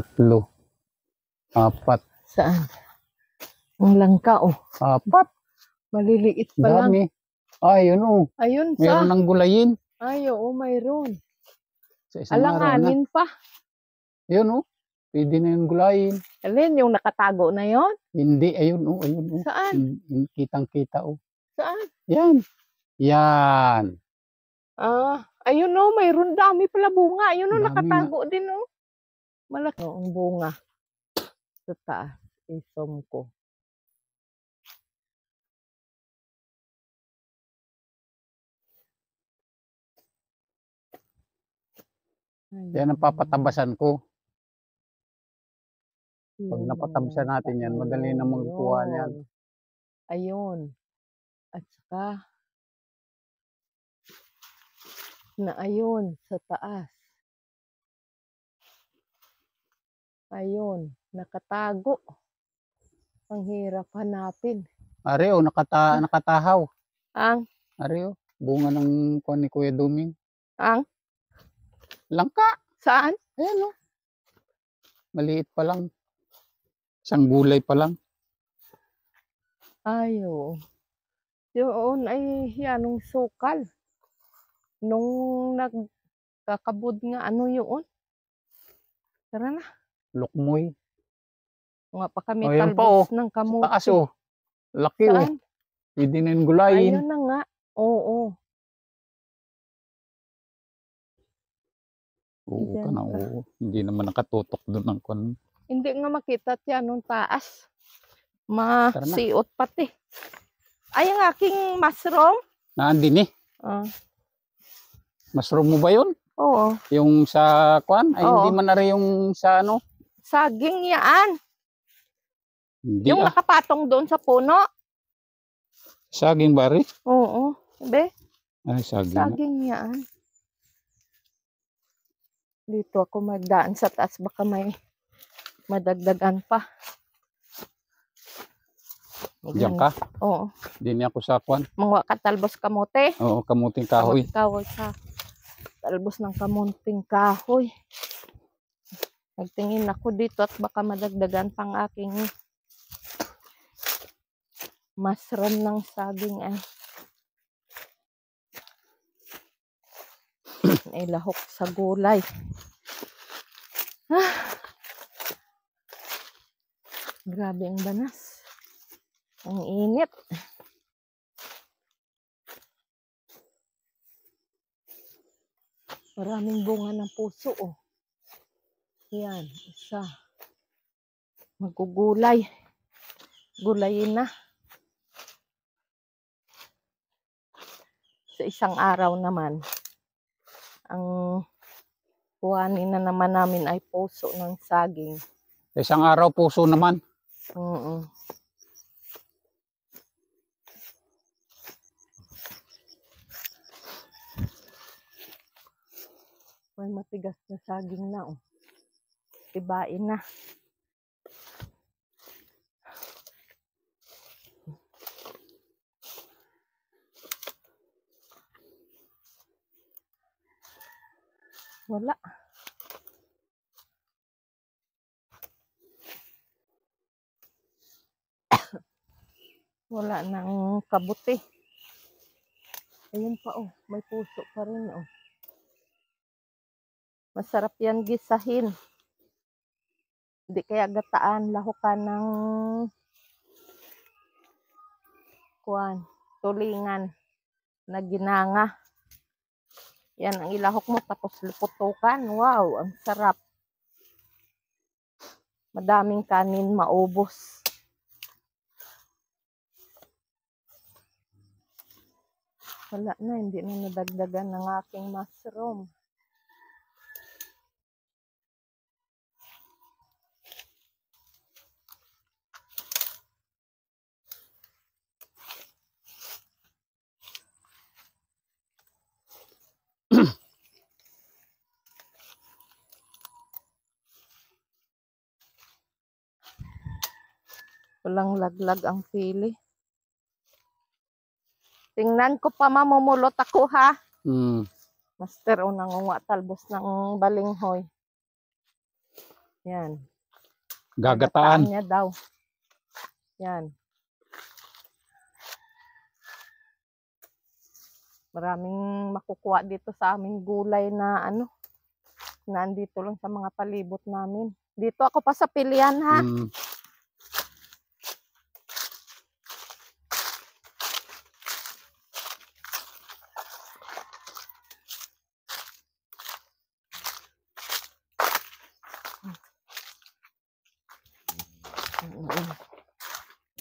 3, 4. Saan? Ang langka, oh. 4. Maliliit pa lang. Dami. Ay, yun oh. Ayun Meron ng gulayin. Ay, oo, mayroon. Sa isang araw na. Alanganin pa. Yun oh. Pwede na yung gulayin. Alin, yung nakatago na yon? Hindi, ayun oh. Ayun oh. Saan? Kitang-kita oh. Saan? Yan. Yan. Ayun oh, mayroon dami pala bunga. Ayun oh, Dami nakatago din oh. Malaki ang bunga. Sa taas, isom ko. Yan ang papatabasan ko. Pag napatabasan natin yan, madali na magkuha niyan. Ayun. At saka, na ayun, sa taas. Ayun, nakatago. Ang hirap hanapin. Areo, nakatahaw. Ang? Areo, bunga ng kuwan ni Kuya Duming. Ang? Langka. Saan? Ayan o. Maliit pa lang. Isang gulay pa lang. Ayo. Yun ay yanong sukal. Nung nagkakabud nga, ano yun? Tara na. Lukmoy. Nga pa kami Ayan pa, talbos ng kamote. Taas o. Laki o. Saan? Pwede na yung gulayin. Ayun na nga. Oo. Oo ka na, oo. Hindi naman nakatutok doon ng kwan. Hindi nga makita siya nung taas. Masiot pati. Ay, ang aking mushroom. Naandin eh. Mushroom mo ba yun? Oo. Yung sa kwan? Ay, hindi man na rin yung sa ano? Saging yan. Hindi yung nakapatong doon sa puno. Saging bari? Oo. Be? Ay, saging. Saging yan. Dito ako magdaan sa taas. Baka may madagdagan pa. Diyan ka? Oo. Dini ako sa kwan. Mga katalbos kamote. Oo, kamuting kahoy. Kahoy ka. Talbos ng kamunting kahoy. Nagtingin ako dito at baka madagdagan pang aking mushroom ng saging ay. Ilahok sa gulay. Grabe ang banas. Ang init. Maraming bunga ng puso oh. Yan, isa. Magugulay. Gulayin na. Sa isang araw naman, ang kuhanin na naman namin ay puso ng saging. Sa isang araw, puso naman. Oo. May matigas na saging na oh. Ibain na. Wala. Wala nang kabuti. Ayun pa oh, may puso pa rin oh. Masarap yan gisahin. Hindi kaya gataan, lahukan ng kuwan, tulingan na ginanga. Yan ang ilahok mo tapos luputukan. Wow, ang sarap. Madaming kanin maubos. Wala na, hindi na nadagdagan ng aking mushroom. Walang laglag ang pili. Tingnan ko pa mamumulot ako ha. Master o nangunga talbos ng balinghoy. Yan. Gagataan. Niya daw. Yan. Maraming makukuha dito sa aming gulay na ano, na andito lang sa mga palibot namin. Dito ako pa sa pilihan ha.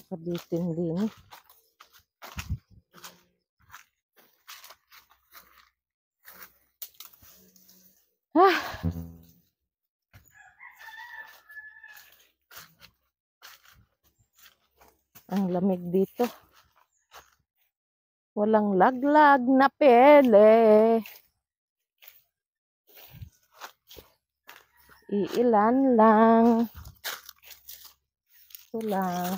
Sabitin din. Ang lamig dito. Walang laglag na pele. Iilan lang. Ito lang.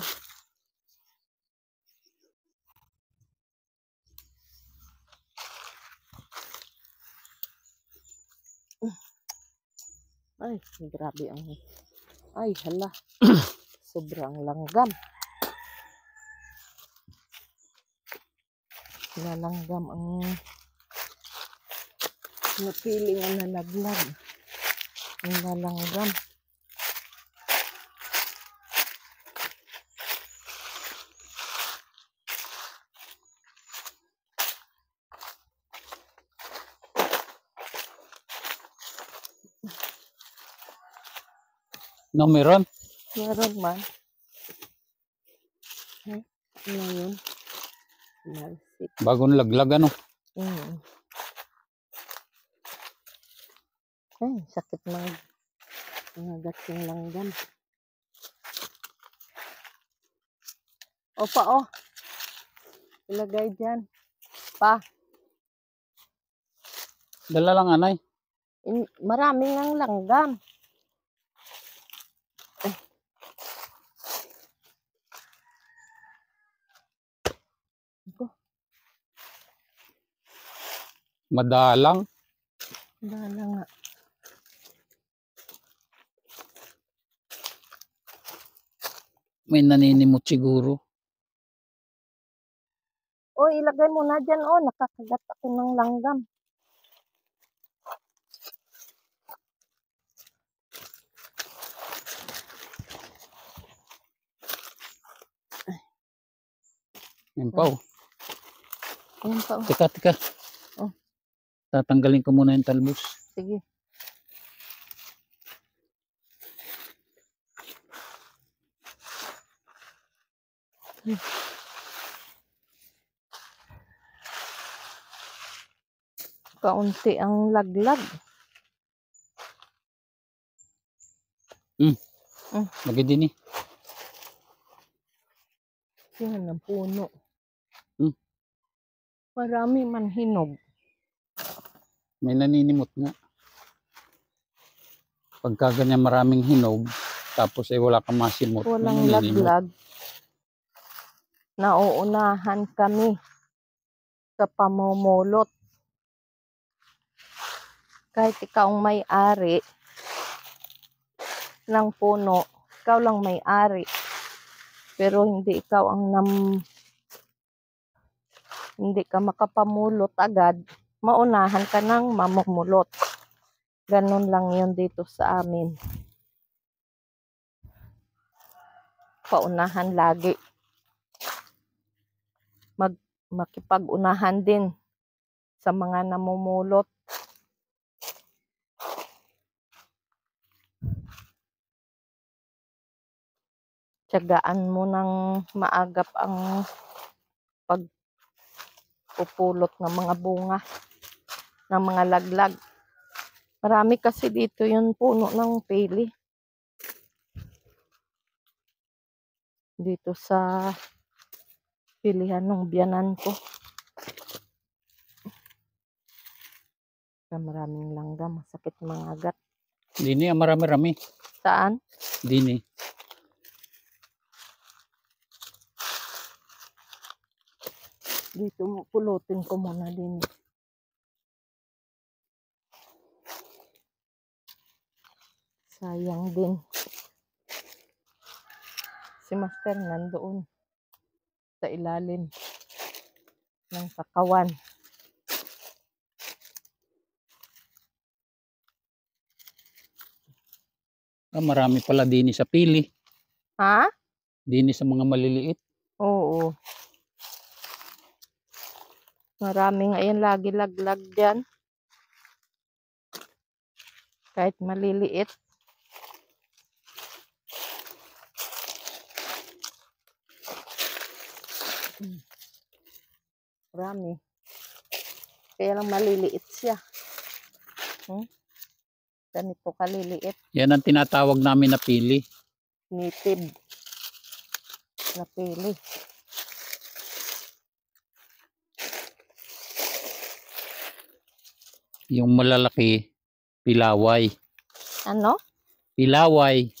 Ay, grabe ang... Ay, hala. Sobrang langgam. Nalanggam ang... Napiling ang nalaglag. Ang nalanggam. No, meron. Meron man. Ay, ano yun? Malsik. Bagong laglag ano. Ay, sakit mga gating langgam. Opa, oh. Ilagay dyan. Pa. Dala lang anay. Maraming ang langgam. Madalang. Dala nga. May naninimot siguro. O, ilagay mo na dyan. O, nakakagat ako ng langgam. Yan pa oh. Ayan pa, oh. Teka. Oh. Tatanggalin ko muna yung talbos. Sige. Kaunti ang laglag. Lagi din eh. Yan ang puno. Marami man hinog. May naninimot nga. Pagka ganyan maraming hinog, tapos ay wala kang masimot. Walang laglag. Nauunahan kami sa pamumulot. Kahit ikaw ang may-ari ng puno, ikaw lang may-ari. Pero hindi ikaw ang hindi ka makapamulot agad, maunahan ka ng mamumulot. Ganun lang yun dito sa amin. Paunahan lagi. Makipag-unahan din sa mga namumulot. Tiyagaan mo ng maagap ang pagpupulot ng mga bunga, ng mga laglag. Marami kasi dito yung puno ng pili. Dito sa pilihan ng biyanan ko. Maraming langgam, masakit mga agat. Dini, marami-rami. Saan? Dini. Dito, pulutin ko muna din. Sayang din. Si Master nandoon sa ilalim ng sakawan. Marami pala din sa pili. Ha? Din sa mga maliliit. Oo. Marami ngayon lagi laglag dyan. Kahit maliliit. Marami. Kaya lang maliliit siya. Ganito kaliliit. Yan ang tinatawag namin na pili. Native na pili. Yung malalaki, pilaway. Ano? Pilaway.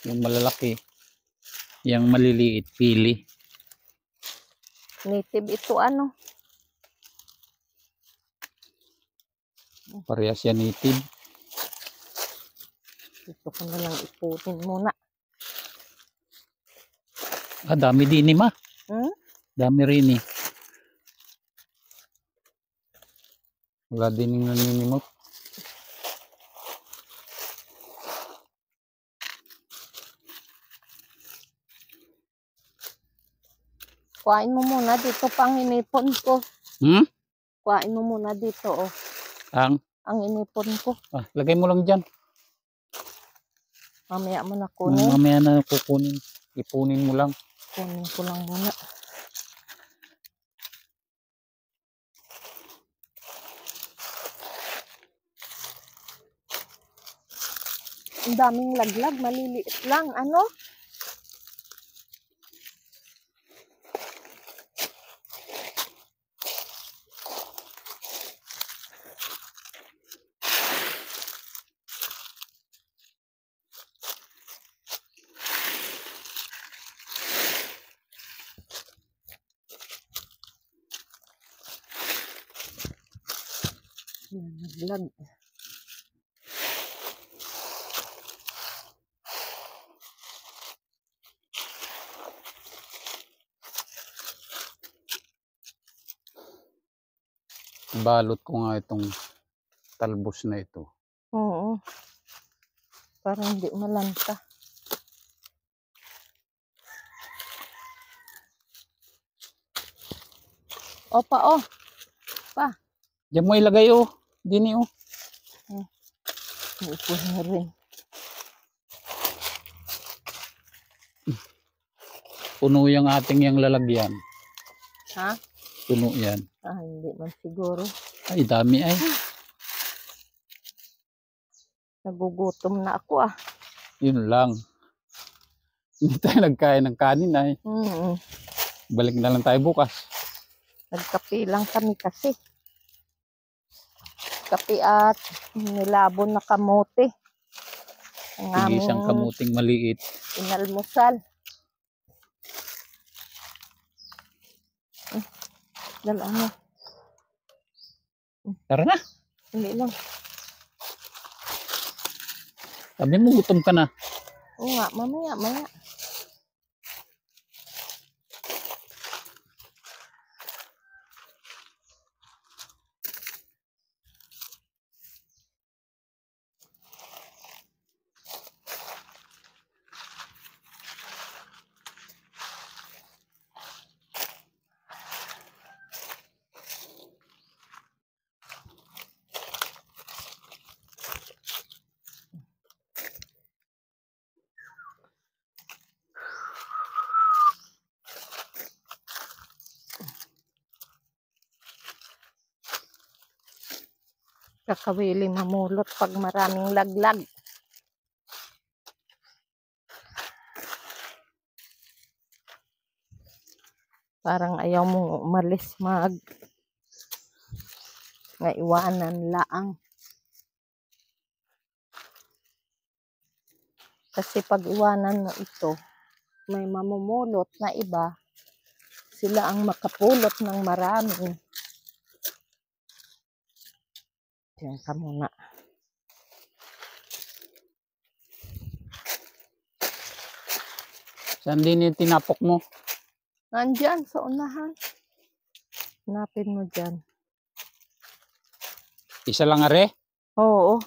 Yung malalaki. Yung maliliit, pili. Native ito ano? Parehas yan native. Ito ko na lang ipunin muna. Dami din ma. Dami rin eh. Wala din yung naninimot. Kuhain mo muna dito pang inipon ko. Kuhain mo muna dito oh. Ang inipon ko. Lagay mo lang dyan. Mamaya mo na kunin. Mamaya na kukunin. Ipunin mo lang. Kunin ko lang muna. Ang daming laglag, maliliit lang. Ano? Laglag. Balot ko nga itong talbos na ito. Oo. Parang hindi malanta. Opa, oh. Pa. Diyan mo ilagay oh. Dini oh. Ipon na rin. Puno yung ating yung lalagyan. Ha? Puno yan. Hindi man siguro. Ay, dami ay. Nagugutom na ako ah. Yun lang. Hindi tayo nagkain ng kanin ay. Balik na lang tayo bukas. Nagkape lang kami kasi. Kape at nilabon na kamote. Ang Isang kamuting maliit. inalmusal. Dala mo. Tara na. Hindi lang. Sabi mo gutom ka na. Oo nga, mamaya. Kakawili mamulot pag maraming laglag. Parang ayaw mong umalis iwanan laang. Kasi pag iwanan mo ito, may mamumulot na iba, sila ang makapulot ng marami. Diyan ka muna. Saan din yung tinapok mo? Nandyan sa unahan. Hanapin mo dyan. Isa lang are? Oo.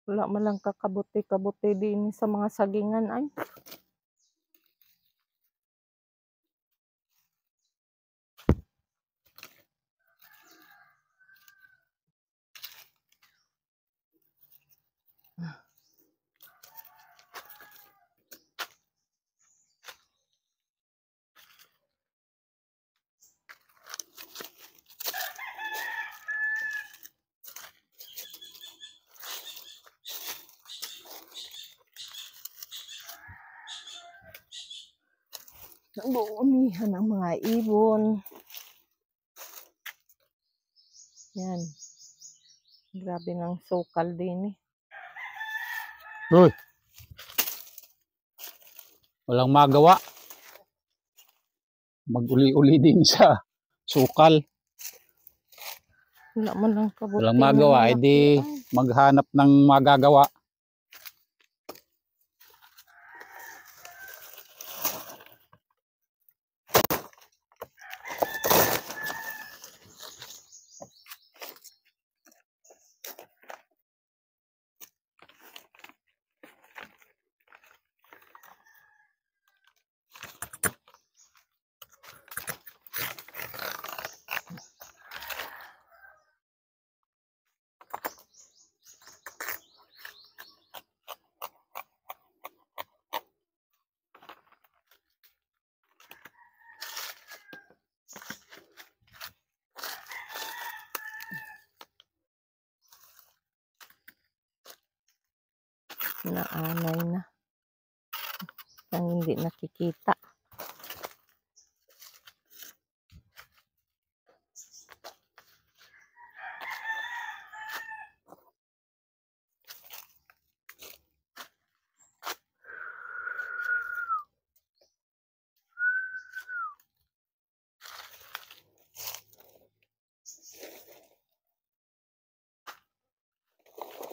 Wala man lang kakabuti-kabuti din sa mga sagingan ay. Nag-uumihan ang mga ibon. Yan. Grabe ng sukal din eh. Uy! Walang magawa. Mag-uli-uli din sa sukal. Wala man lang kabuti. Walang magawa, na edi malaki. maghanap ng magagawa. Naanay na. Ang hindi nakikita.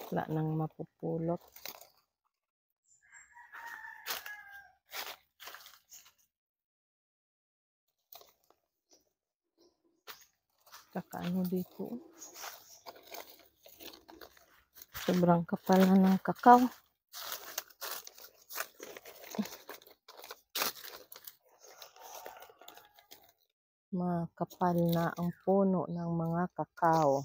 Wala nang mapupulot. Kakaano dito. Sobrang kapal na ng kakao. Makapal na ang puno ng mga kakao.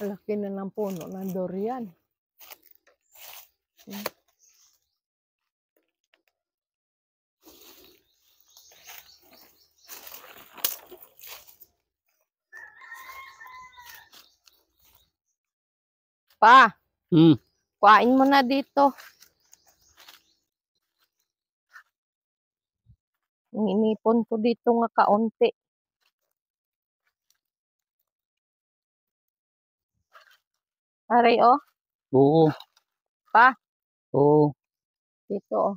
Laki na ng puno ng durian. Pa, kuhain mo na dito. Inipon ko dito nga kaunti. Aray, oh. Oo. Pa. Oo. Dito, oh.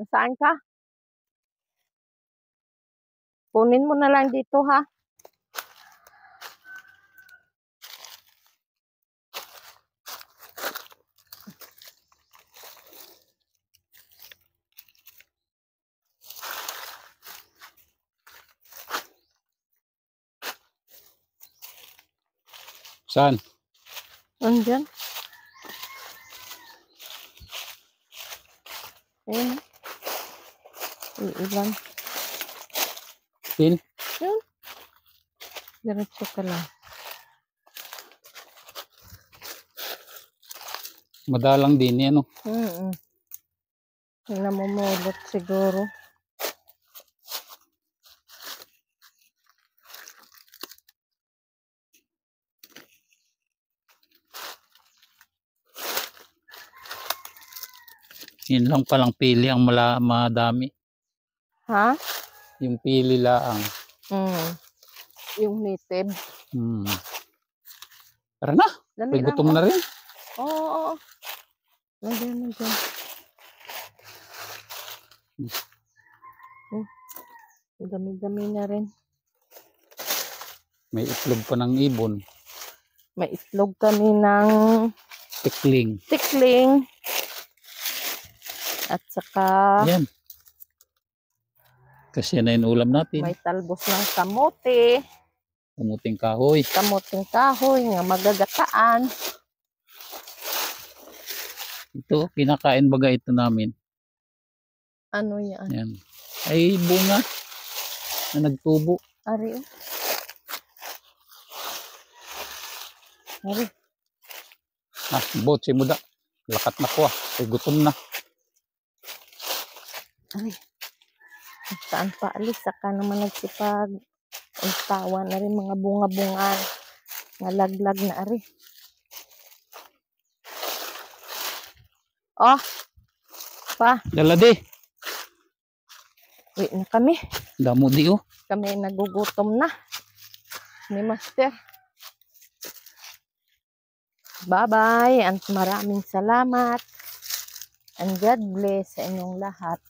Saan ka? Kunin mo na lang dito, ha? Saan? Andyan. Ayan. Ilan. Tin? Yun. Diretso ka lang. Madalang din yan, no? Namumulot siguro. Yun lang palang pili ang madami. Ha? Yung pili laang. Yung native. Tara na. Dami May lang, gutom na rin. Oo. Nandiyan. Dami-dami na rin. May itlog pa ng ibon. May itlog kami ng tikling. At saka Yan. Kasi yan na yung ulam natin. may talbos ng kamote. Kamuting kahoy. Kamuting kahoy nga magagataan. Ito, kinakain baga ito namin. Ano yan? Yan. Ay bunga na nagtubo. Ari. Botse mo da. Lakat na ko Ay gutom na. Ari. Saan pa alis? Saka naman nagsipag. Ang tawa na rin mga bunga-bungan. Nga laglag na ari. Oh. Pa. Dala di. Wait na kami. Damo di Kami nagugutom na. Ni Master. Bye-bye. And maraming salamat. And God bless sa inyong lahat.